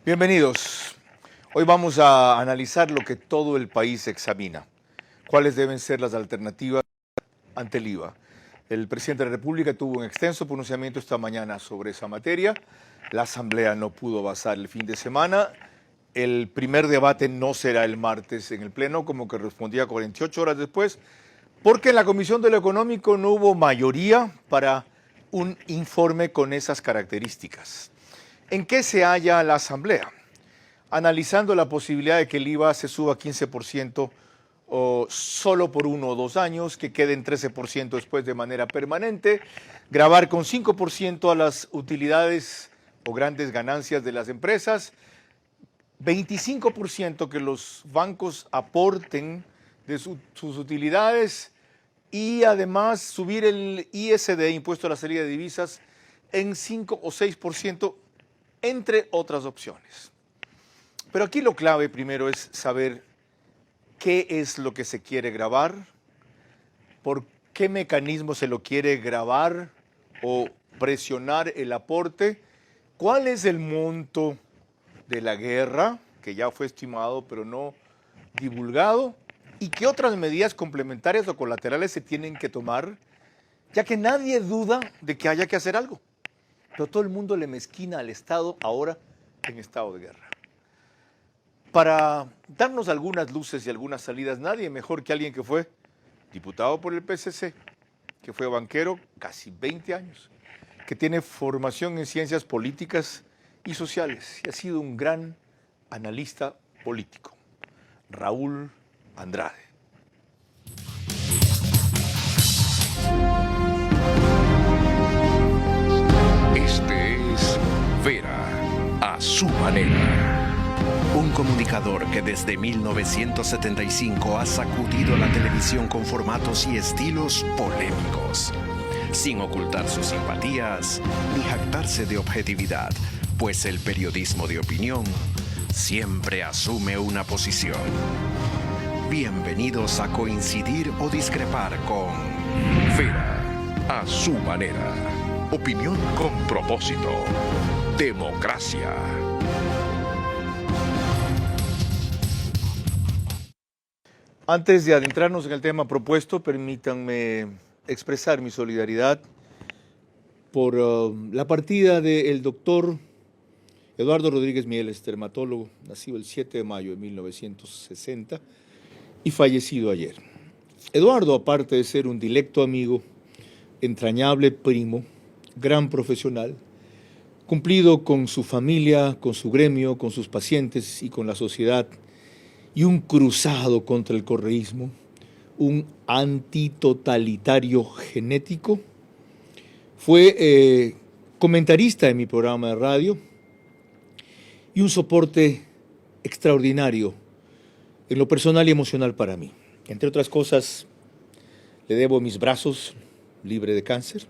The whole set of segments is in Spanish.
Bienvenidos. Hoy vamos a analizar lo que todo el país examina. ¿Cuáles deben ser las alternativas ante el IVA? El presidente de la República tuvo un extenso pronunciamiento esta mañana sobre esa materia. La Asamblea no pudo avanzar el fin de semana. El primer debate no será el martes en el Pleno, como que respondía 48 horas después, porque en la Comisión de lo Económico no hubo mayoría para un informe con esas características. ¿En qué se halla la Asamblea? Analizando la posibilidad de que el IVA se suba a 15% o solo por 1 o 2 años, que quede en 13% después de manera permanente, gravar con 5% a las utilidades o grandes ganancias de las empresas, 25% que los bancos aporten de sus utilidades y además subir el ISD, impuesto a la salida de divisas, en 5 o 6%, entre otras opciones. Pero aquí lo clave primero es saber qué es lo que se quiere gravar, por qué mecanismo se lo quiere gravar o presionar el aporte, cuál es el monto de la guerra, que ya fue estimado pero no divulgado, y qué otras medidas complementarias o colaterales se tienen que tomar, ya que nadie duda de que haya que hacer algo. Pero todo el mundo le mezquina al Estado ahora en estado de guerra. Para darnos algunas luces y algunas salidas, nadie mejor que alguien que fue diputado por el PSC, que fue banquero casi 20 años, que tiene formación en ciencias políticas y sociales y ha sido un gran analista político, Raúl Andrade. Este es Vera a su manera. Un comunicador que desde 1975 ha sacudido la televisión con formatos y estilos polémicos, sin ocultar sus simpatías ni jactarse de objetividad, pues el periodismo de opinión siempre asume una posición. Bienvenidos a coincidir o discrepar con Vera a su manera. Opinión con propósito. Democracia. Antes de adentrarnos en el tema propuesto, permítanme expresar mi solidaridad por la partida del doctor Eduardo Rodríguez Mieles, dermatólogo, nacido el 7 de mayo de 1960 y fallecido ayer. Eduardo, aparte de ser un dilecto amigo, entrañable primo, gran profesional, cumplido con su familia, con su gremio, con sus pacientes y con la sociedad, y un cruzado contra el correísmo, un antitotalitario genético, fue comentarista en mi programa de radio y un soporte extraordinario en lo personal y emocional para mí. Entre otras cosas, le debo mis brazos, libre de cáncer,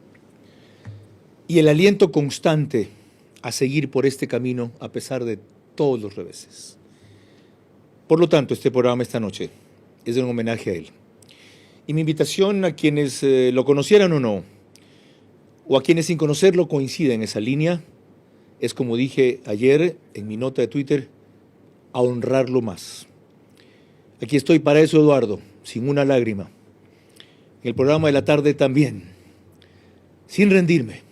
y el aliento constante a seguir por este camino a pesar de todos los reveses. Por lo tanto, este programa esta noche es un homenaje a él. Y mi invitación a quienes lo conocieran o no, o a quienes sin conocerlo coinciden en esa línea, es, como dije ayer en mi nota de Twitter, a honrarlo más. Aquí estoy para eso, Eduardo, sin una lágrima. En el programa de la tarde también, sin rendirme,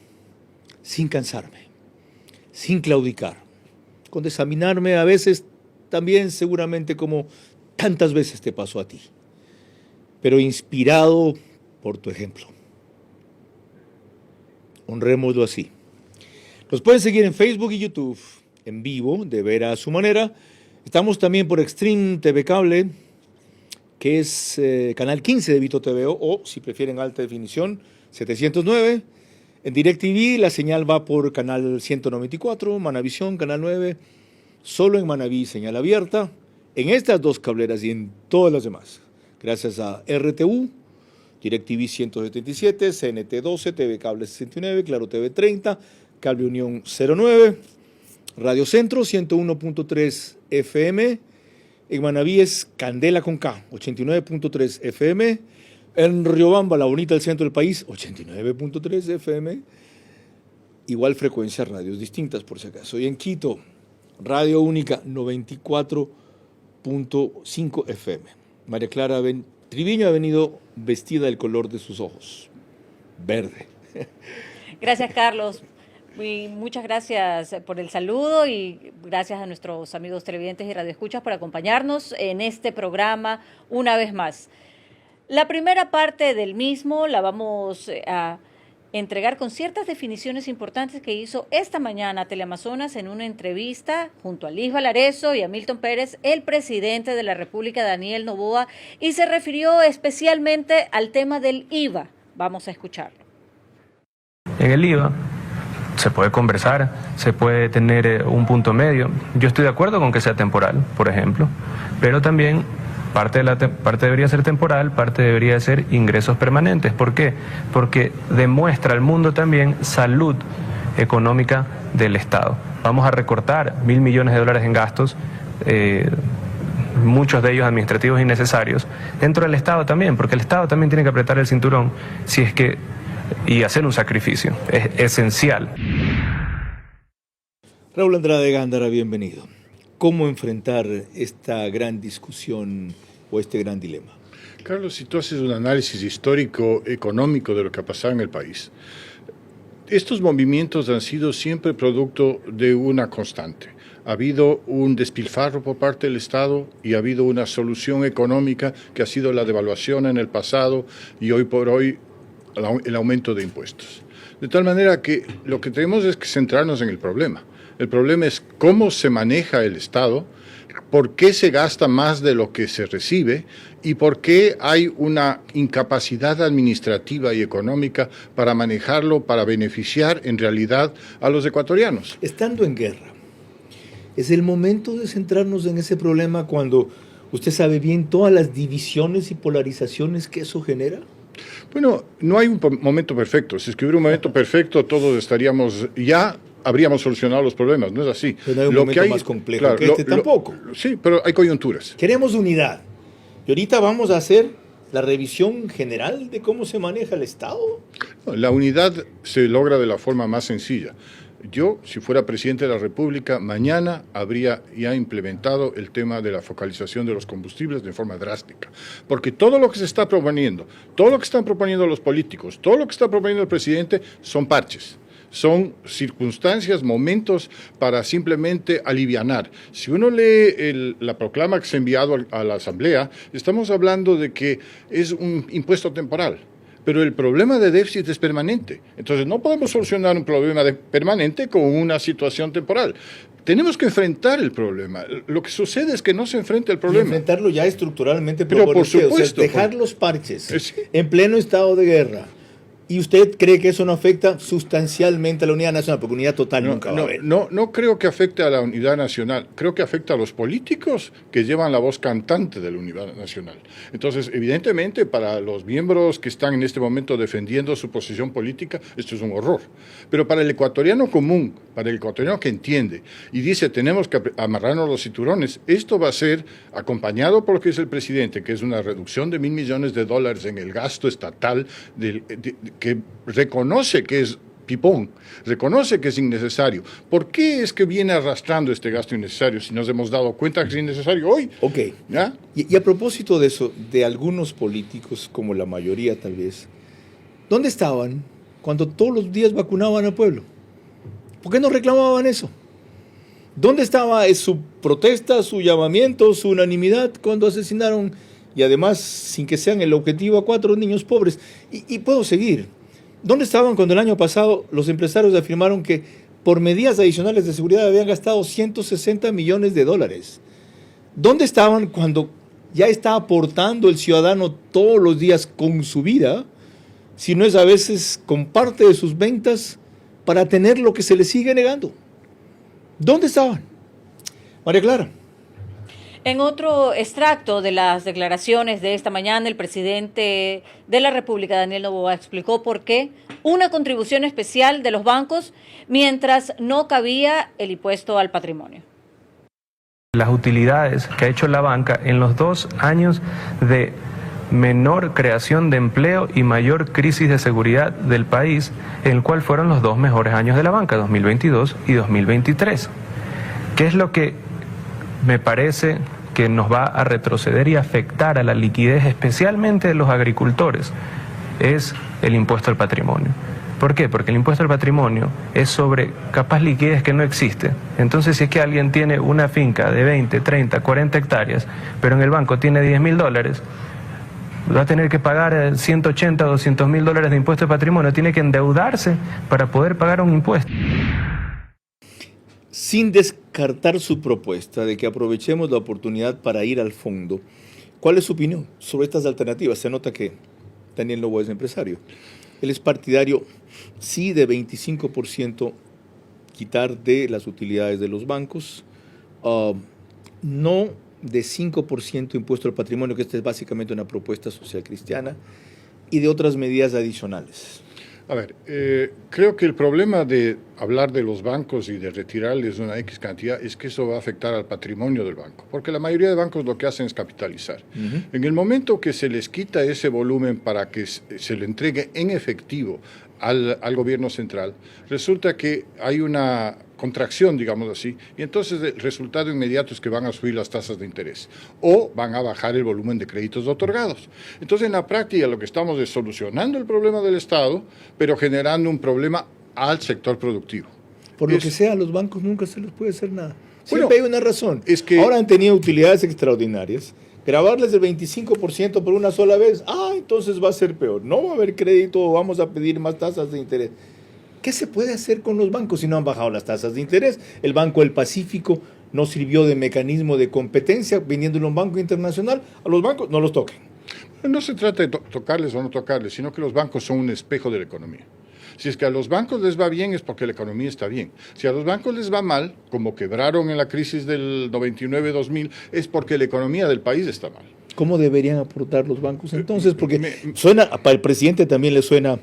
sin cansarme, sin claudicar, con examinarme a veces también seguramente como tantas veces te pasó a ti, pero inspirado por tu ejemplo. Honrémoslo así. Nos pueden seguir en Facebook y YouTube, en vivo, de Vera a su manera. Estamos también por Extreme TV Cable, que es canal 15 de Vito TVO, o si prefieren alta definición, 709. En DirecTV la señal va por canal 194, Manavisión, canal 9, solo en Manaví, señal abierta, en estas dos cableras y en todas las demás. Gracias a RTU, DirecTV 177, CNT 12, TV Cable 69, Claro TV 30, Cable Unión 09, Radio Centro 101.3 FM, en Manaví es Candela con K, 89.3 FM, en Riobamba, la bonita del centro del país, 89.3 FM, igual frecuencia, radios distintas por si acaso, y en Quito, Radio Única 94.5 FM. María Clara Triviño ha venido vestida del color de sus ojos, verde. Gracias, Carlos. Y muchas gracias por el saludo y gracias a nuestros amigos televidentes y radioescuchas por acompañarnos en este programa una vez más. La primera parte del mismo la vamos a entregar con ciertas definiciones importantes que hizo esta mañana Teleamazonas en una entrevista junto a Liz Valareso y a Milton Pérez, el presidente de la República, Daniel Noboa, y se refirió especialmente al tema del IVA. Vamos a escucharlo. En el IVA se puede conversar, se puede tener un punto medio. Yo estoy de acuerdo con que sea temporal, por ejemplo, pero también parte debería ser temporal, parte debería ser ingresos permanentes. ¿Por qué? Porque demuestra al mundo también salud económica del Estado. Vamos a recortar $1.000 millones en gastos, muchos de ellos administrativos innecesarios, dentro del Estado también, porque el Estado también tiene que apretar el cinturón y hacer un sacrificio. Es esencial. Raúl Andrade Gándara, bienvenido. ¿Cómo enfrentar esta gran discusión o este gran dilema? Carlos, si tú haces un análisis histórico, económico de lo que ha pasado en el país, estos movimientos han sido siempre producto de una constante. Ha habido un despilfarro por parte del Estado y ha habido una solución económica que ha sido la devaluación en el pasado y hoy por hoy el aumento de impuestos. De tal manera que lo que tenemos es que centrarnos en el problema. El problema es cómo se maneja el Estado, por qué se gasta más de lo que se recibe y por qué hay una incapacidad administrativa y económica para manejarlo, para beneficiar en realidad a los ecuatorianos. Estando en guerra, ¿es el momento de centrarnos en ese problema cuando usted sabe bien todas las divisiones y polarizaciones que eso genera? Bueno, no hay un momento perfecto. Si es que hubiera un momento perfecto, todos habríamos solucionado los problemas. No es así. Pero no hay un momento más complejo, claro, que este tampoco. Sí, pero hay coyunturas. Queremos unidad. Y ahorita vamos a hacer la revisión general de cómo se maneja el Estado. La unidad se logra de la forma más sencilla. Yo, si fuera presidente de la República, mañana habría ya implementado el tema de la focalización de los combustibles de forma drástica. Porque todo lo que se está proponiendo, todo lo que están proponiendo los políticos, todo lo que está proponiendo el presidente son parches. Son circunstancias, momentos para simplemente alivianar. Si uno lee la proclama que se ha enviado a la Asamblea, estamos hablando de que es un impuesto temporal. Pero el problema de déficit es permanente. Entonces no podemos solucionar un problema permanente con una situación temporal. Tenemos que enfrentar el problema. Lo que sucede es que no se enfrenta el problema. Y enfrentarlo ya estructuralmente. Pero por supuesto. O sea, dejar los parches en pleno estado de guerra. ¿Y usted cree que eso no afecta sustancialmente a la unidad nacional? Porque unidad total nunca va a haber. No creo que afecte a la unidad nacional. Creo que afecta a los políticos que llevan la voz cantante de la unidad nacional. Entonces, evidentemente, para los miembros que están en este momento defendiendo su posición política, esto es un horror. Pero para el ecuatoriano común, para el ecuatoriano que entiende y dice tenemos que amarrarnos los cinturones, esto va a ser acompañado por lo que dice el presidente, que es una reducción de $1.000 millones en el gasto estatal que reconoce que es pipón, reconoce que es innecesario. ¿Por qué es que viene arrastrando este gasto innecesario si nos hemos dado cuenta que es innecesario hoy? Ok. ¿Ya? Y a propósito de eso, de algunos políticos, como la mayoría tal vez, ¿dónde estaban cuando todos los días vacunaban al pueblo? ¿Por qué no reclamaban eso? ¿Dónde estaba su protesta, su llamamiento, su unanimidad cuando asesinaron, y además sin que sean el objetivo, a 4 niños pobres? Y puedo seguir. ¿Dónde estaban cuando el año pasado los empresarios afirmaron que por medidas adicionales de seguridad habían gastado $160 millones? ¿Dónde estaban cuando ya está aportando el ciudadano todos los días con su vida, si no es a veces con parte de sus ventas, para tener lo que se le sigue negando? ¿Dónde estaban? María Clara. En otro extracto de las declaraciones de esta mañana, el presidente de la República, Daniel Noboa, explicó por qué una contribución especial de los bancos mientras no cabía el impuesto al patrimonio. Las utilidades que ha hecho la banca en los 2 años de menor creación de empleo y mayor crisis de seguridad del país, en el cual fueron los 2 mejores años de la banca, 2022 y 2023. ¿Qué es lo que me parece que nos va a retroceder y afectar a la liquidez, especialmente de los agricultores? Es el impuesto al patrimonio. ¿Por qué? Porque el impuesto al patrimonio es sobre capaz liquidez que no existe. Entonces, si es que alguien tiene una finca de 20, 30, 40 hectáreas, pero en el banco tiene $10.000, va a tener que pagar 180 o $200.000 de impuesto de patrimonio, tiene que endeudarse para poder pagar un impuesto. Sin descartar su propuesta de que aprovechemos la oportunidad para ir al fondo, ¿cuál es su opinión sobre estas alternativas? Se nota que Daniel Noboa es empresario. Él es partidario, sí, de 25% quitar de las utilidades de los bancos, no de 5% impuesto al patrimonio, que esta es básicamente una propuesta social cristiana, y de otras medidas adicionales. A ver, creo que el problema de hablar de los bancos y de retirarles una X cantidad es que eso va a afectar al patrimonio del banco, porque la mayoría de bancos lo que hacen es capitalizar. En el momento que se les quita ese volumen para que se le entregue en efectivo al gobierno central, resulta que hay una contracción, digamos así, y entonces el resultado inmediato es que van a subir las tasas de interés o van a bajar el volumen de créditos otorgados. Entonces, en la práctica lo que estamos es solucionando el problema del Estado, pero generando un problema al sector productivo. Por lo que sea, a los bancos nunca se les puede hacer nada. Bueno, Siempre hay una razón. es que ahora han tenido utilidades extraordinarias. Grabarles el 25% por una sola vez, entonces va a ser peor. No va a haber crédito, vamos a pedir más tasas de interés. ¿Qué se puede hacer con los bancos si no han bajado las tasas de interés? El Banco del Pacífico no sirvió de mecanismo de competencia, vendiéndolo a un banco internacional. A los bancos no los toquen. No se trata de tocarles o no tocarles, sino que los bancos son un espejo de la economía. Si es que a los bancos les va bien es porque la economía está bien. Si a los bancos les va mal, como quebraron en la crisis del 99-2000, es porque la economía del país está mal. ¿Cómo deberían aportar los bancos entonces? Porque suena, para el presidente también le suena,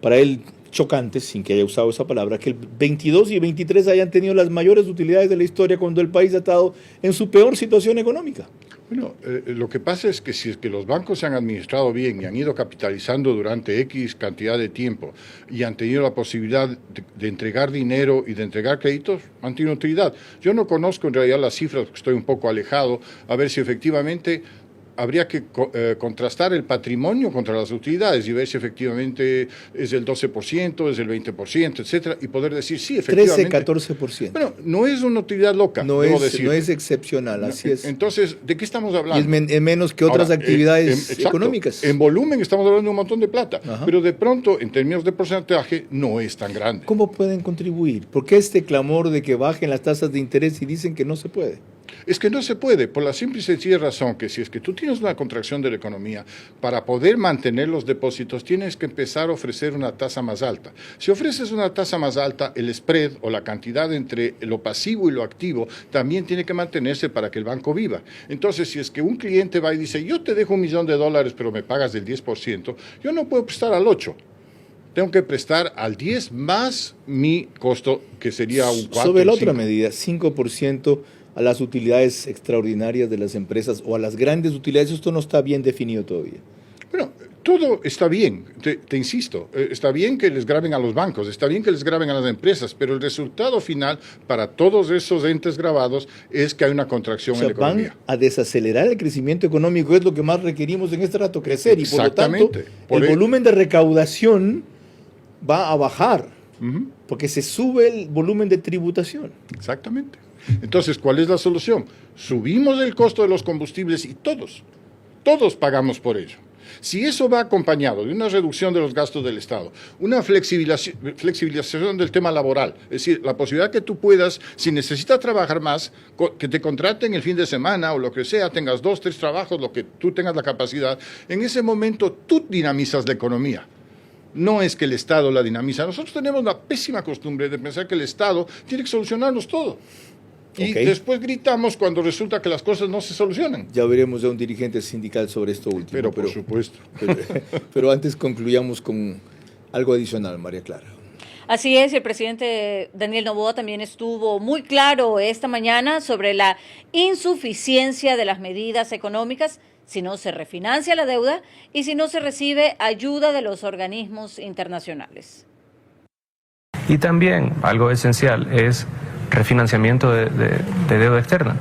para él chocante, sin que haya usado esa palabra, que el 22 y 23 hayan tenido las mayores utilidades de la historia cuando el país ha estado en su peor situación económica. Bueno, lo que pasa es que si es que los bancos se han administrado bien y han ido capitalizando durante X cantidad de tiempo y han tenido la posibilidad de entregar dinero y de entregar créditos, han tenido utilidad. Yo no conozco en realidad las cifras, porque estoy un poco alejado, a ver si efectivamente habría que contrastar el patrimonio contra las utilidades y ver si efectivamente es el 12%, es el 20%, etcétera, y poder decir sí, efectivamente. 13-14%. Bueno, no es una utilidad loca, no debo es, decir. No es excepcional, así es. Entonces, ¿de qué estamos hablando? Y es menos que otras actividades exacto, económicas. En volumen estamos hablando de un montón de plata, Ajá. pero de pronto, en términos de porcentaje, no es tan grande. ¿Cómo pueden contribuir? ¿Por qué este clamor de que bajen las tasas de interés y dicen que no se puede? Es que no se puede, por la simple y sencilla razón que si es que tú tienes una contracción de la economía, para poder mantener los depósitos tienes que empezar a ofrecer una tasa más alta. Si ofreces una tasa más alta, el spread o la cantidad entre lo pasivo y lo activo también tiene que mantenerse para que el banco viva. Entonces, si es que un cliente va y dice, yo te dejo $1 millón, pero me pagas del 10%, yo no puedo prestar al 8%. Tengo que prestar al 10 más mi costo, que sería un 4%. Sobre la otra medida, 5% a las utilidades extraordinarias de las empresas o a las grandes utilidades, esto no está bien definido todavía. Bueno, todo está bien, te insisto, está bien que les graben a los bancos, está bien que les graben a las empresas, pero el resultado final para todos esos entes grabados es que hay una contracción en la economía. Van a desacelerar el crecimiento económico, es lo que más requerimos en este rato, crecer, y por lo tanto el volumen de recaudación va a bajar, porque se sube el volumen de tributación. Exactamente. Entonces, ¿cuál es la solución? Subimos el costo de los combustibles y todos pagamos por ello. Si eso va acompañado de una reducción de los gastos del Estado, una flexibilización del tema laboral, es decir, la posibilidad que tú puedas, si necesitas trabajar más, que te contraten el fin de semana o lo que sea, tengas 2, 3 trabajos, lo que tú tengas la capacidad, en ese momento tú dinamizas la economía. No es que el Estado la dinamiza. Nosotros tenemos la pésima costumbre de pensar que el Estado tiene que solucionarnos todo. Y después gritamos cuando resulta que las cosas no se solucionan. Ya veremos a un dirigente sindical sobre esto último. Pero por supuesto. Pero antes concluyamos con algo adicional, María Clara. Así es, el presidente Daniel Noboa también estuvo muy claro esta mañana sobre la insuficiencia de las medidas económicas si no se refinancia la deuda y si no se recibe ayuda de los organismos internacionales. Y también algo esencial es refinanciamiento de deuda externa.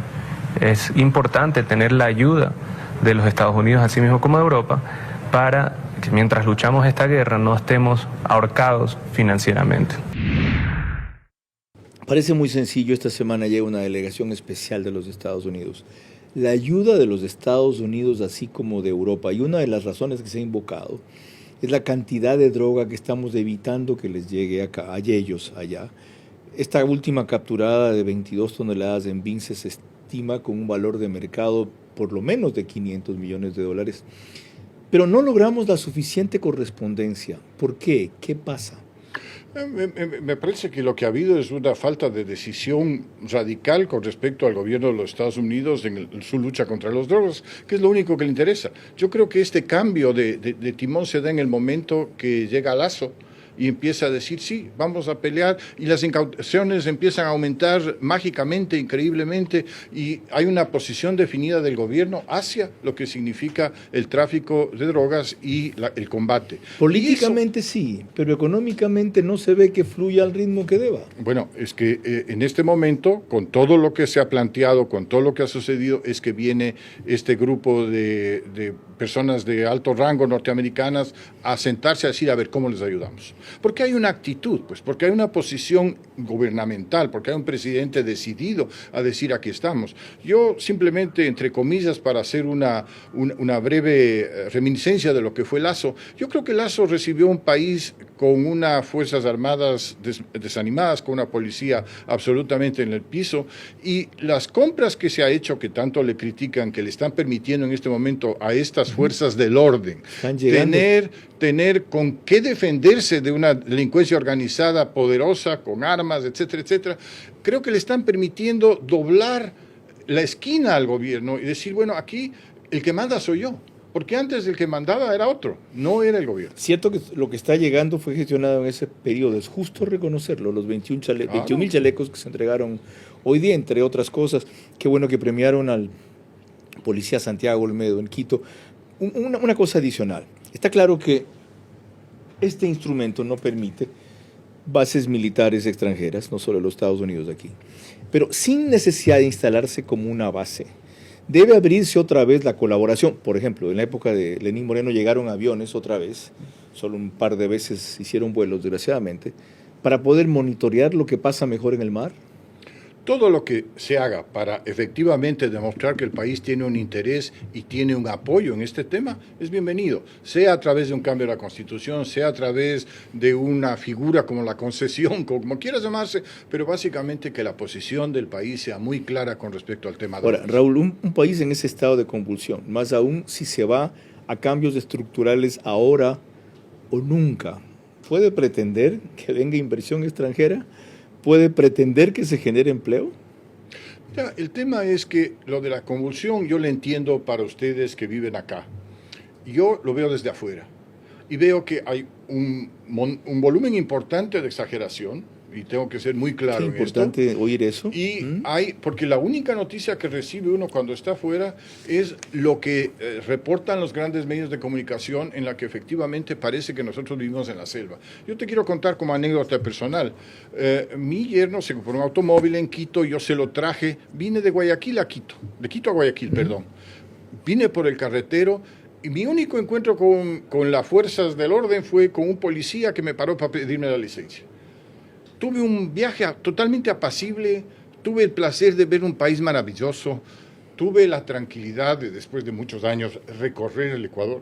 Es importante tener la ayuda de los Estados Unidos, así mismo como de Europa, para que mientras luchamos esta guerra no estemos ahorcados financieramente. Parece muy sencillo, esta semana llega una delegación especial de los Estados Unidos. La ayuda de los Estados Unidos, así como de Europa, y una de las razones que se ha invocado, es la cantidad de droga que estamos evitando que les llegue acá, a ellos allá. Esta última capturada de 22 toneladas en Vince se estima con un valor de mercado por lo menos de $500 millones. Pero no logramos la suficiente correspondencia. ¿Por qué? ¿Qué pasa? Me parece que lo que ha habido es una falta de decisión radical con respecto al gobierno de los Estados Unidos en su lucha contra las drogas, que es lo único que le interesa. Yo creo que este cambio de timón se da en el momento que llega Lasso y empieza a decir, sí, vamos a pelear, y las incautaciones empiezan a aumentar mágicamente, increíblemente, y hay una posición definida del gobierno hacia lo que significa el tráfico de drogas y el combate. Políticamente sí, pero económicamente no se ve que fluya al ritmo que deba. Bueno, es que en este momento, con todo lo que se ha planteado, con todo lo que ha sucedido, es que viene este grupo de personas de alto rango norteamericanas a sentarse a decir, a ver, ¿cómo les ayudamos? Porque hay una actitud, pues, porque hay una posición gubernamental, porque hay un presidente decidido a decir, aquí estamos. Yo simplemente, entre comillas, para hacer una breve reminiscencia de lo que fue Lasso, yo creo que Lasso recibió un país con unas Fuerzas Armadas desanimadas, con una policía absolutamente en el piso, y las compras que se ha hecho, que tanto le critican, que le están permitiendo en este momento a estas fuerzas del orden tener con qué defenderse de una delincuencia organizada poderosa, con armas, etcétera, etcétera, creo que le están permitiendo doblar la esquina al gobierno y decir, bueno, aquí el que manda soy yo. Porque antes el que mandaba era otro, no era el gobierno. Cierto que lo que está llegando fue gestionado en ese periodo, es justo reconocerlo, los 21.000 chalecos que se entregaron hoy día, entre otras cosas. Qué bueno que premiaron al policía Santiago Olmedo en Quito. Una cosa adicional, está claro que este instrumento no permite bases militares extranjeras, no solo los Estados Unidos aquí, pero sin necesidad de instalarse como una base. Debe abrirse otra vez la colaboración. Por ejemplo, en la época de Lenín Moreno llegaron aviones otra vez, solo un par de veces hicieron vuelos, desgraciadamente, para poder monitorear lo que pasa mejor en el mar. Todo lo que se haga para efectivamente demostrar que el país tiene un interés y tiene un apoyo en este tema es bienvenido, sea a través de un cambio de la Constitución, sea a través de una figura como la concesión, como quieras llamarse, pero básicamente que la posición del país sea muy clara con respecto al tema. Ahora, Raúl, un país en ese estado de convulsión, más aún si se va a cambios estructurales ahora o nunca, ¿puede pretender que venga inversión extranjera? ¿Puede pretender que se genere empleo? Ya, el tema es que lo de la convulsión yo lo entiendo para ustedes que viven acá. Yo lo veo desde afuera y veo que hay un volumen importante de exageración, y tengo que ser muy claro en esto. Es importante oír eso. Y porque la única noticia que recibe uno cuando está afuera es lo que reportan los grandes medios de comunicación, en la que efectivamente parece que nosotros vivimos en la selva. Yo te quiero contar como anécdota personal. Mi yerno se compró un automóvil en Quito, yo se lo traje, vine de Guayaquil a Quito, de Quito a Guayaquil, perdón. Vine por el carretero. Y mi único encuentro con las fuerzas del orden fue con un policía que me paró para pedirme la licencia. Tuve un viaje totalmente apacible, tuve el placer de ver un país maravilloso, tuve la tranquilidad de, después de muchos años, recorrer el Ecuador.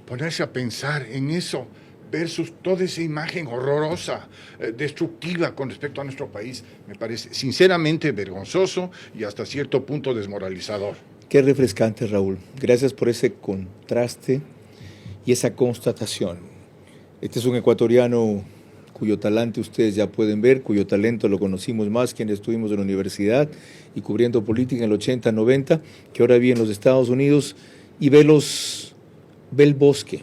Ponerse a pensar en eso versus toda esa imagen horrorosa, destructiva con respecto a nuestro país, me parece sinceramente vergonzoso y hasta cierto punto desmoralizador. Qué refrescante, Raúl. Gracias por ese contraste y esa constatación. Este es un ecuatoriano cuyo talento ustedes ya pueden ver, cuyo talento lo conocimos más quienes estuvimos en la universidad y cubriendo política en el 80, 90, que ahora vive en los Estados Unidos y ve el bosque.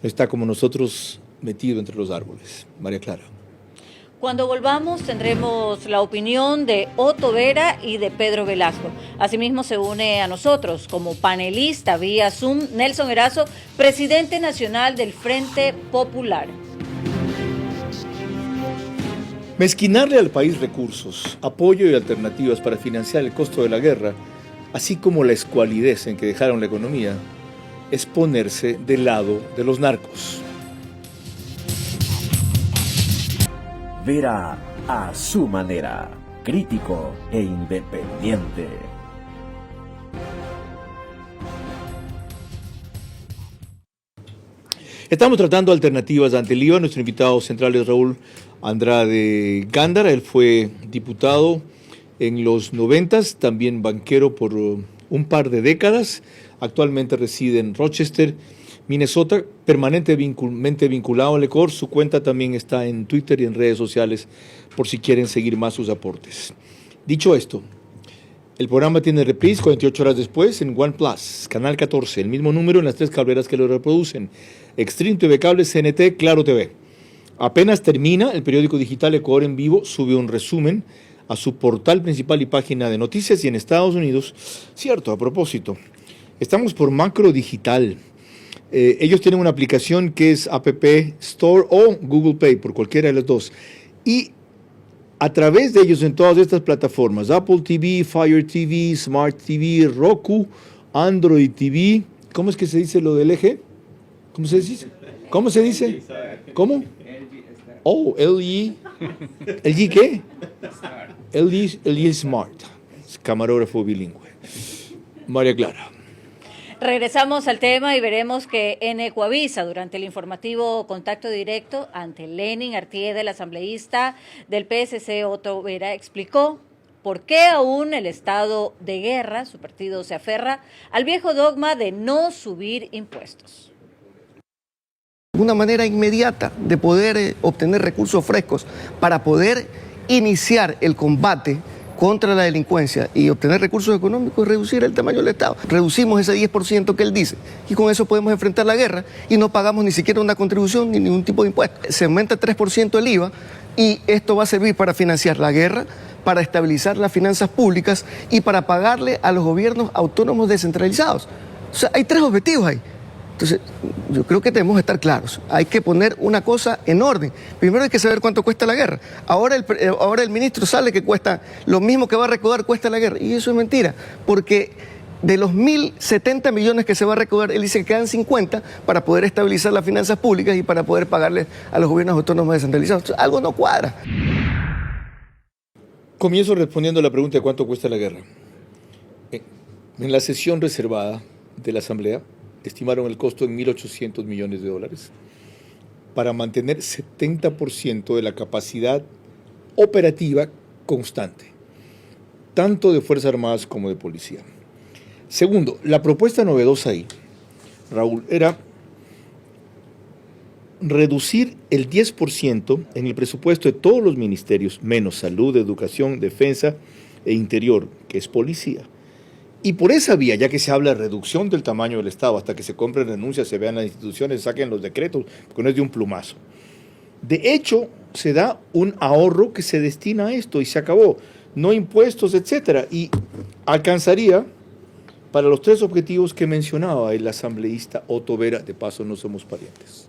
No está como nosotros metido entre los árboles. María Clara. Cuando volvamos tendremos la opinión de Otto Vera y de Pedro Velasco. Asimismo se une a nosotros como panelista vía Zoom Nelson Erazo, presidente nacional del Frente Popular. Mezquinarle al país recursos, apoyo y alternativas para financiar el costo de la guerra, así como la escualidez en que dejaron la economía, es ponerse del lado de los narcos. Vera a su manera, crítico e independiente. Estamos tratando alternativas ante el IVA. Nuestro invitado central es Raúl Andrade Gándara. Él fue diputado en los 90s, también banquero por un par de décadas. Actualmente reside en Rochester, Minnesota, permanentemente vinculado al Ecuador. Su cuenta también está en Twitter y en redes sociales por si quieren seguir más sus aportes. Dicho esto, el programa tiene reprise 48 horas después en One Plus, Canal 14, el mismo número en las 3 cableras que lo reproducen: Extreme TV Cable, CNT, Claro TV. Apenas termina, el periódico digital Ecuador en Vivo sube un resumen a su portal principal y página de noticias. Y en Estados Unidos, cierto, a propósito, estamos por Macro Digital. Ellos tienen una aplicación que es App Store o Google Play, por cualquiera de las dos. Y a través de ellos en todas estas plataformas, Apple TV, Fire TV, Smart TV, Roku, Android TV, ¿cómo es que se dice lo del LG? ¿Cómo se dice? ¿Cómo se dice? ¿Cómo? Oh, LG. ¿LG qué? LG Smart, camarógrafo bilingüe. María Clara. Regresamos al tema y veremos que en Ecuavisa, durante el informativo Contacto Directo, ante Lenin Artieda, el asambleísta del PSC, Otto Vera, explicó por qué aún el estado de guerra, su partido se aferra al viejo dogma de no subir impuestos. Una manera inmediata de poder obtener recursos frescos para poder iniciar el combate contra la delincuencia y obtener recursos económicos, reducir el tamaño del Estado. Reducimos ese 10% que él dice y con eso podemos enfrentar la guerra y no pagamos ni siquiera una contribución ni ningún tipo de impuesto. Se aumenta 3% el IVA y esto va a servir para financiar la guerra, para estabilizar las finanzas públicas y para pagarle a los gobiernos autónomos descentralizados. O sea, hay 3 objetivos ahí. Entonces, yo creo que debemos estar claros. Hay que poner una cosa en orden. Primero hay que saber cuánto cuesta la guerra. Ahora el ministro sale que cuesta lo mismo que va a recaudar cuesta la guerra. Y eso es mentira, porque de los 1.070 millones que se va a recaudar, él dice que quedan 50 para poder estabilizar las finanzas públicas y para poder pagarle a los gobiernos autónomos descentralizados. Entonces, algo no cuadra. Comienzo respondiendo a la pregunta de cuánto cuesta la guerra. En la sesión reservada de la Asamblea, estimaron el costo en $1.800 millones para mantener 70% de la capacidad operativa constante, tanto de Fuerzas Armadas como de Policía. Segundo, la propuesta novedosa ahí, Raúl, era reducir el 10% en el presupuesto de todos los ministerios, menos Salud, Educación, Defensa e Interior, que es Policía. Y por esa vía, ya que se habla de reducción del tamaño del Estado, hasta que se compren renuncias, se vean las instituciones, saquen los decretos, porque no es de un plumazo. De hecho, se da un ahorro que se destina a esto y se acabó. No impuestos, etcétera. Y alcanzaría para los 3 objetivos que mencionaba el asambleísta Otto Vera. De paso, no somos parientes.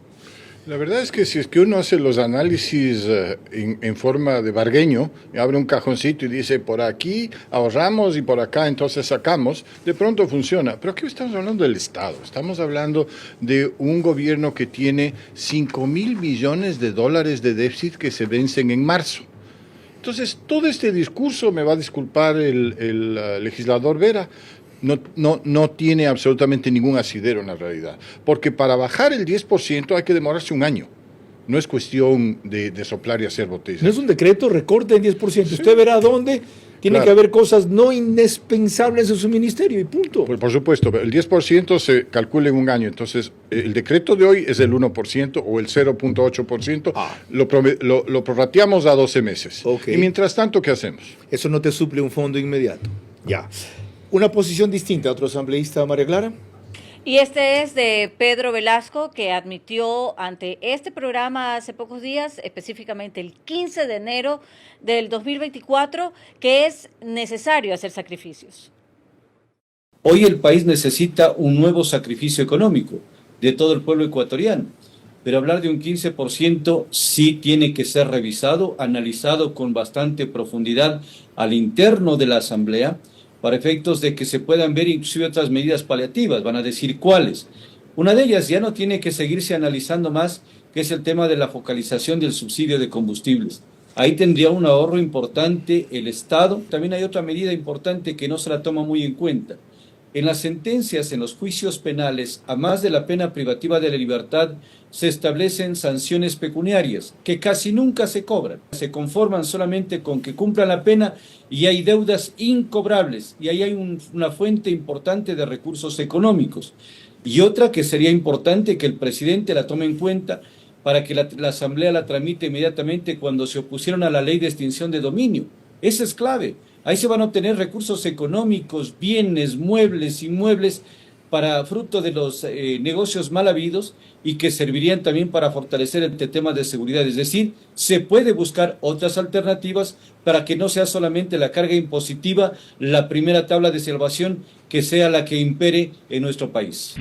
La verdad es que si es que uno hace los análisis en forma de bargueño, abre un cajoncito y dice por aquí ahorramos y por acá entonces sacamos, de pronto funciona. Pero aquí estamos hablando del Estado, estamos hablando de un gobierno que tiene $5.000 millones de déficit que se vencen en marzo. Entonces todo este discurso, me va a disculpar el legislador Vera, no tiene absolutamente ningún asidero en la realidad. Porque para bajar el 10% hay que demorarse un año. No es cuestión de soplar y hacer botellas. No es un decreto, recorte en 10%. Sí. Usted verá dónde tiene que haber cosas no indispensables en su ministerio y punto. Por supuesto, el 10% se calcula en un año. Entonces, el decreto de hoy es el 1% o el 0.8%. Lo prorrateamos a 12 meses. Okay. Y mientras tanto, ¿qué hacemos? Eso no te suple un fondo inmediato. Ya. Una posición distinta a otro asambleísta, María Clara. Y este es de Pedro Velasco, que admitió ante este programa hace pocos días, específicamente el 15 de enero del 2024, que es necesario hacer sacrificios. Hoy el país necesita un nuevo sacrificio económico de todo el pueblo ecuatoriano. pero hablar de un 15% sí tiene que ser revisado, analizado con bastante profundidad al interno de la Asamblea, para efectos de que se puedan ver inclusive otras medidas paliativas. Van a decir cuáles. Una de ellas ya no tiene que seguirse analizando más, que es el tema de la focalización del subsidio de combustibles. Ahí tendría un ahorro importante el Estado. También hay otra medida importante que no se la toma muy en cuenta. En las sentencias, en los juicios penales, a más de la pena privativa de la libertad, se establecen sanciones pecuniarias que casi nunca se cobran. Se conforman solamente con que cumplan la pena y hay deudas incobrables y ahí hay una fuente importante de recursos económicos. Y otra que sería importante que el presidente la tome en cuenta para que la Asamblea la tramite inmediatamente cuando se opusieron a la ley de extinción de dominio. Esa es clave. Ahí se van a obtener recursos económicos, bienes, muebles, inmuebles, para fruto de los negocios mal habidos y que servirían también para fortalecer el tema de seguridad. Es decir, se puede buscar otras alternativas para que no sea solamente la carga impositiva la primera tabla de salvación que sea la que impere en nuestro país.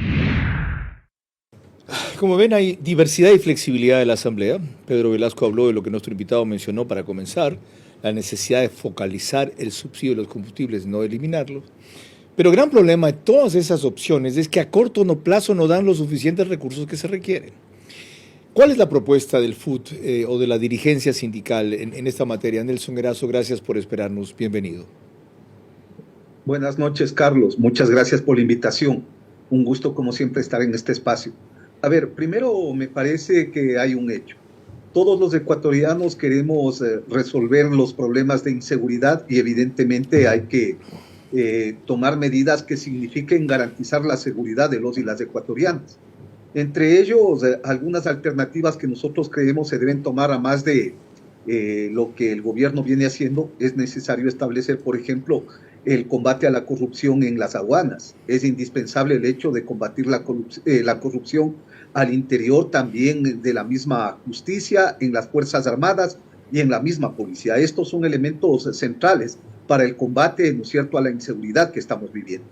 Como ven, hay diversidad y flexibilidad de la Asamblea. Pedro Velasco habló de lo que nuestro invitado mencionó para comenzar, la necesidad de focalizar el subsidio de los combustibles, no eliminarlo. Pero el gran problema de todas esas opciones es que a corto plazo no dan los suficientes recursos que se requieren. ¿Cuál es la propuesta del FUT o de la dirigencia sindical en esta materia? Nelson Erazo, gracias por esperarnos. Bienvenido. Buenas noches, Carlos. Muchas gracias por la invitación. Un gusto, como siempre, estar en este espacio. A ver, primero me parece que hay un hecho. Todos los ecuatorianos queremos resolver los problemas de inseguridad y evidentemente hay que tomar medidas que signifiquen garantizar la seguridad de los y las ecuatorianas. Entre ellos, algunas alternativas que nosotros creemos se deben tomar a más de lo que el gobierno viene haciendo. Es necesario establecer, por ejemplo, el combate a la corrupción en las aduanas. Es indispensable el hecho de combatir la corrupción al interior también de la misma justicia, en las Fuerzas Armadas y en la misma policía. Estos son elementos centrales para el combate, ¿no es cierto?, a la inseguridad que estamos viviendo.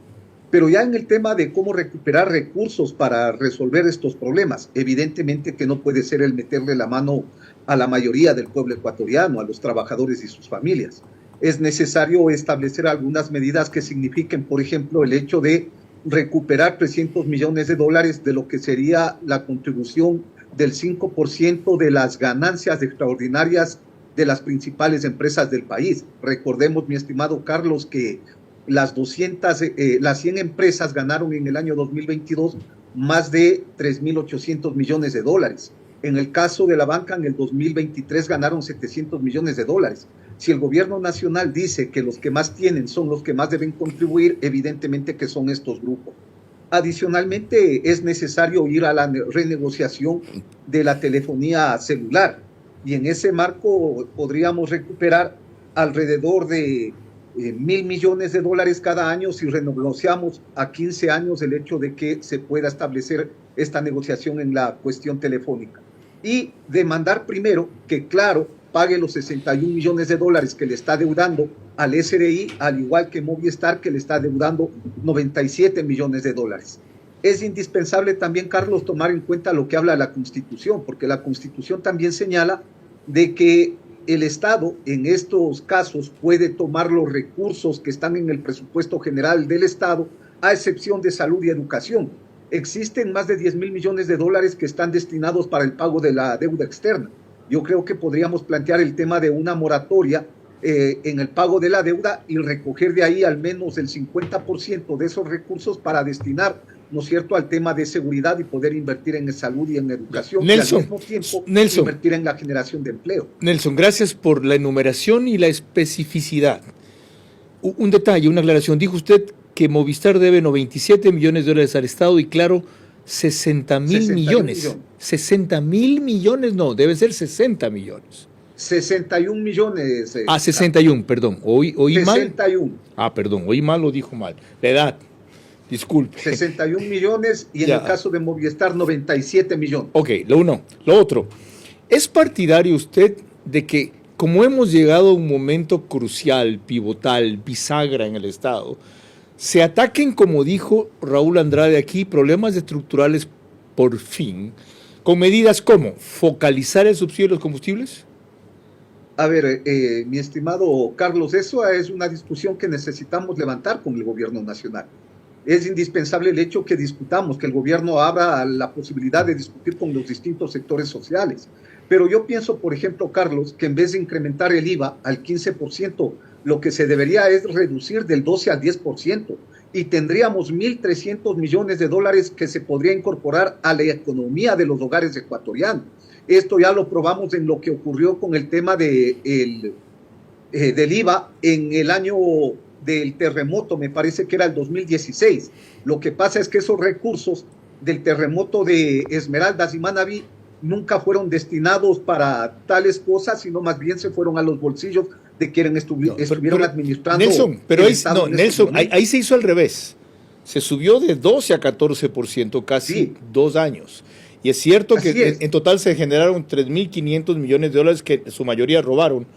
Pero ya en el tema de cómo recuperar recursos para resolver estos problemas, evidentemente que no puede ser el meterle la mano a la mayoría del pueblo ecuatoriano, a los trabajadores y sus familias. Es necesario establecer algunas medidas que signifiquen, por ejemplo, el hecho de recuperar $300 millones de lo que sería la contribución del 5% de las ganancias extraordinarias de las principales empresas del país. Recordemos, mi estimado Carlos, que las 100 empresas ganaron en el año 2022 más de $3.800 millones. En el caso de la banca, en el 2023 ganaron $700 millones. Si el gobierno nacional dice que los que más tienen son los que más deben contribuir, evidentemente que son estos grupos. Adicionalmente, es necesario ir a la renegociación de la telefonía celular y en ese marco podríamos recuperar alrededor de $1.000 millones cada año si renegociamos a 15 años el hecho de que se pueda establecer esta negociación en la cuestión telefónica. Y demandar primero que, claro, pague los $61 millones que le está deudando al SRI, al igual que Movistar, que le está deudando $97 millones. Es indispensable también, Carlos, tomar en cuenta lo que habla la Constitución, porque la Constitución también señala de que el Estado en estos casos puede tomar los recursos que están en el presupuesto general del Estado, a excepción de salud y educación. Existen más de $10.000 millones que están destinados para el pago de la deuda externa. Yo creo que podríamos plantear el tema de una moratoria en el pago de la deuda y recoger de ahí al menos el 50% de esos recursos para destinar, ¿no es cierto?, al tema de seguridad y poder invertir en salud y en educación. Nelson, y al mismo tiempo Nelson, invertir en la generación de empleo. Nelson, gracias por la enumeración y la especificidad. Un detalle, una aclaración. Dijo usted que Movistar debe $97 millones al Estado y Claro 60.000 millones. 60.000 millones, no, debe ser 60 millones. 61 millones. 61, perdón. ¿Oí 61. mal? Perdón, oí mal o dijo mal. La edad, disculpe. 61 millones y en el caso de Movistar 97 millones. Ok, lo uno. Lo otro, ¿es partidario usted de que, como hemos llegado a un momento crucial, pivotal, bisagra en el Estado, se ataquen, como dijo Raúl Andrade aquí, problemas estructurales por fin, ¿Con medidas como focalizar el subsidio de los combustibles? A ver, mi estimado Carlos, eso es una discusión que necesitamos levantar con el gobierno nacional. Es indispensable el hecho que discutamos, que el gobierno abra la posibilidad de discutir con los distintos sectores sociales. Pero yo pienso, por ejemplo, Carlos, que en vez de incrementar el IVA al 15%, lo que se debería es reducir del 12 al 10%, y tendríamos 1.300 millones de dólares que se podría incorporar a la economía de los hogares ecuatorianos. Esto ya lo probamos en lo que ocurrió con el tema del IVA en el año del terremoto, me parece que era el 2016. Lo que pasa es que esos recursos del terremoto de Esmeraldas y Manabí nunca fueron destinados para tales cosas, sino más bien se fueron a los bolsillos de quienes estuvieron administrando. Nelson, pero ahí se hizo al revés. Se subió de 12 a 14%, casi 2 años. Y es cierto que en total se generaron 3.500 millones de dólares que su mayoría robaron,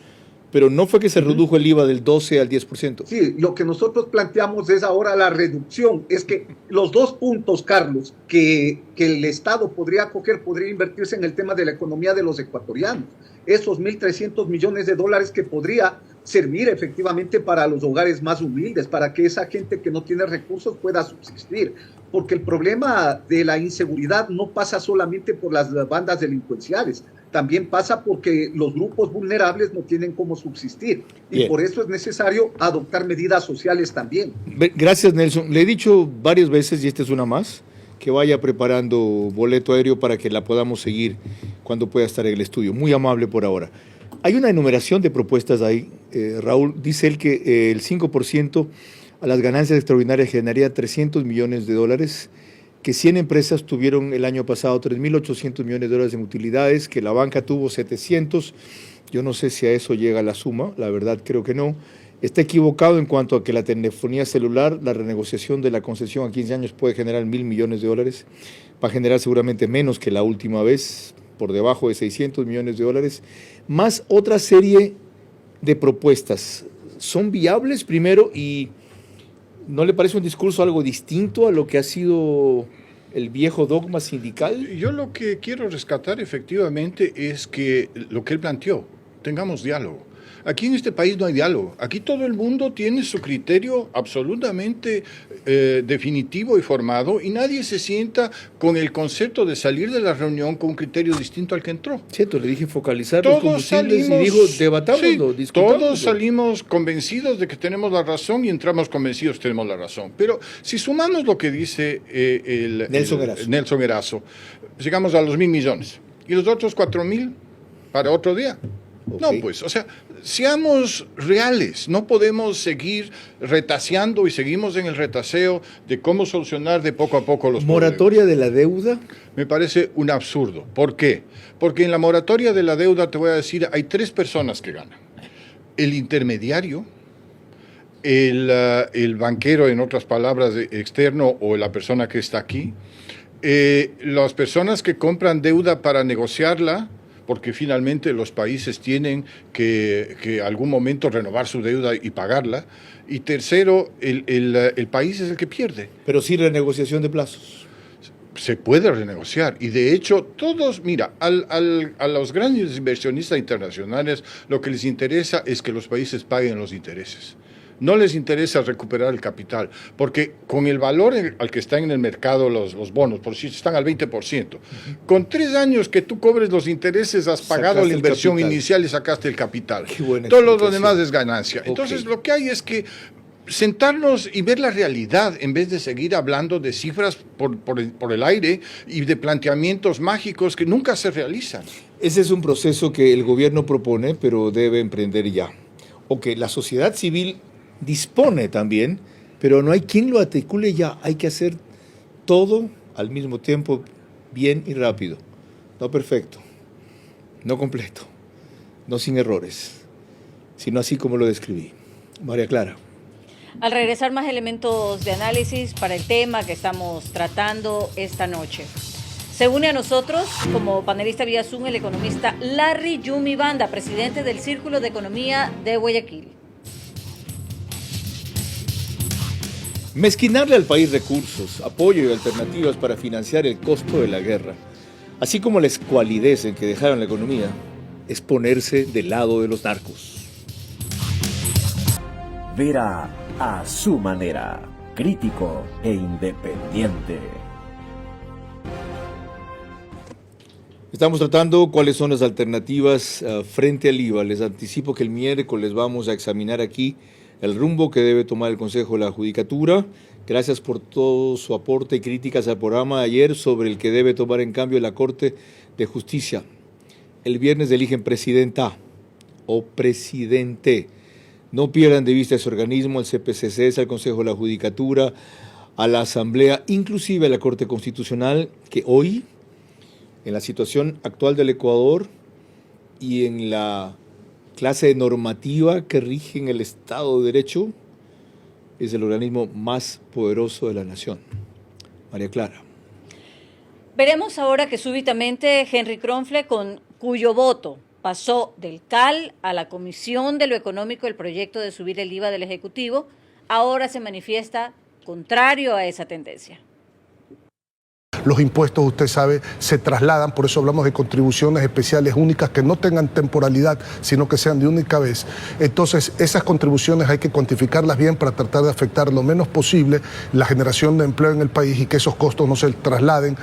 pero no fue que se redujo el IVA del 12 al 10%. Sí, lo que nosotros planteamos es ahora la reducción. Es que los 2 puntos, Carlos, que el Estado podría coger, podría invertirse en el tema de la economía de los ecuatorianos. Esos 1.300 millones de dólares que podría servir efectivamente para los hogares más humildes, para que esa gente que no tiene recursos pueda subsistir. Porque el problema de la inseguridad no pasa solamente por las bandas delincuenciales, también pasa porque los grupos vulnerables no tienen cómo subsistir. Y por eso es necesario adoptar medidas sociales también. Gracias, Nelson. Le he dicho varias veces, y esta es una más, que vaya preparando boleto aéreo para que la podamos seguir cuando pueda estar en el estudio. Muy amable por ahora. Hay una enumeración de propuestas ahí, Raúl. Dice él que el 5% a las ganancias extraordinarias generaría 300 millones de dólares, que 100 empresas tuvieron el año pasado 3.800 millones de dólares en utilidades, que la banca tuvo 700. Yo no sé si a eso llega la suma, la verdad creo que no. Está equivocado en cuanto a que la telefonía celular, la renegociación de la concesión a 15 años puede generar 1.000 millones de dólares. Va a generar seguramente menos que la última vez, por debajo de 600 millones de dólares, más otra serie de propuestas. ¿Son viables primero y no le parece un discurso algo distinto a lo que ha sido el viejo dogma sindical? Yo lo que quiero rescatar efectivamente es que lo que él planteó, tengamos diálogo. Aquí en este país no hay diálogo. Aquí todo el mundo tiene su criterio absolutamente definitivo y formado y nadie se sienta con el concepto de salir de la reunión con un criterio distinto al que entró. Cierto, le dije focalizar los combustibles y dijo debatámoslo, discutámoslo. Todos salimos convencidos de que tenemos la razón y entramos convencidos que tenemos la razón. Pero si sumamos lo que dice Nelson Erazo, llegamos a los 1.000 millones. ¿Y los otros 4.000 para otro día? Okay. No, pues, o sea, seamos reales, no podemos seguir retaseando y seguimos en el retaseo de cómo solucionar de poco a poco los ¿Moratoria de la deuda? Me parece un absurdo. ¿Por qué? Porque en la moratoria de la deuda, te voy a decir, hay 3 personas que ganan. El intermediario, el banquero, en otras palabras, externo o la persona que está aquí, las personas que compran deuda para negociarla, porque finalmente los países tienen que algún momento renovar su deuda y pagarla. Y tercero, el país es el que pierde. Pero sí renegociación de plazos. Se puede renegociar. Y de hecho, todos, mira, a los grandes inversionistas internacionales lo que les interesa es que los países paguen los intereses. No les interesa recuperar el capital, porque con el valor al que están en el mercado los bonos, por si están al 20%, con 3 años que tú cobres los intereses, has pagado la inversión inicial y sacaste el capital. Todo lo demás es ganancia. Entonces, lo que hay es que sentarnos y ver la realidad en vez de seguir hablando de cifras por el aire y de planteamientos mágicos que nunca se realizan. Ese es un proceso que el gobierno propone, pero debe emprender ya. O que la sociedad civil dispone también, pero no hay quien lo articule ya. Hay que hacer todo al mismo tiempo, bien y rápido. No perfecto, no completo, no sin errores, sino así como lo describí. María Clara. Al regresar, más elementos de análisis para el tema que estamos tratando esta noche. Se une a nosotros como panelista vía Zoom el economista Larry Yumi Banda, presidente del Círculo de Economía de Guayaquil. Mezquinarle al país recursos, apoyo y alternativas para financiar el costo de la guerra. Así como la escualidez en que dejaron la economía, es ponerse del lado de los narcos. Vera a su manera, crítico e independiente. Estamos tratando cuáles son las alternativas frente al IVA. Les anticipo que el miércoles vamos a examinar aquí el rumbo que debe tomar el Consejo de la Judicatura. Gracias por todo su aporte y críticas al programa de ayer sobre el que debe tomar en cambio la Corte de Justicia. El viernes eligen presidenta o presidente. No pierdan de vista ese organismo, al CPCC, al Consejo de la Judicatura, a la Asamblea, inclusive a la Corte Constitucional, que hoy, en la situación actual del Ecuador y en la clase normativa que rige en el Estado de Derecho, es el organismo más poderoso de la nación. María Clara. Veremos ahora que súbitamente Henry Kronfle, con cuyo voto pasó del CAL a la Comisión de lo Económico el proyecto de subir el IVA del Ejecutivo, ahora se manifiesta contrario a esa tendencia. Los impuestos, usted sabe, se trasladan, por eso hablamos de contribuciones especiales únicas que no tengan temporalidad, sino que sean de única vez. Entonces, esas contribuciones hay que cuantificarlas bien para tratar de afectar lo menos posible la generación de empleo en el país y que esos costos no se trasladen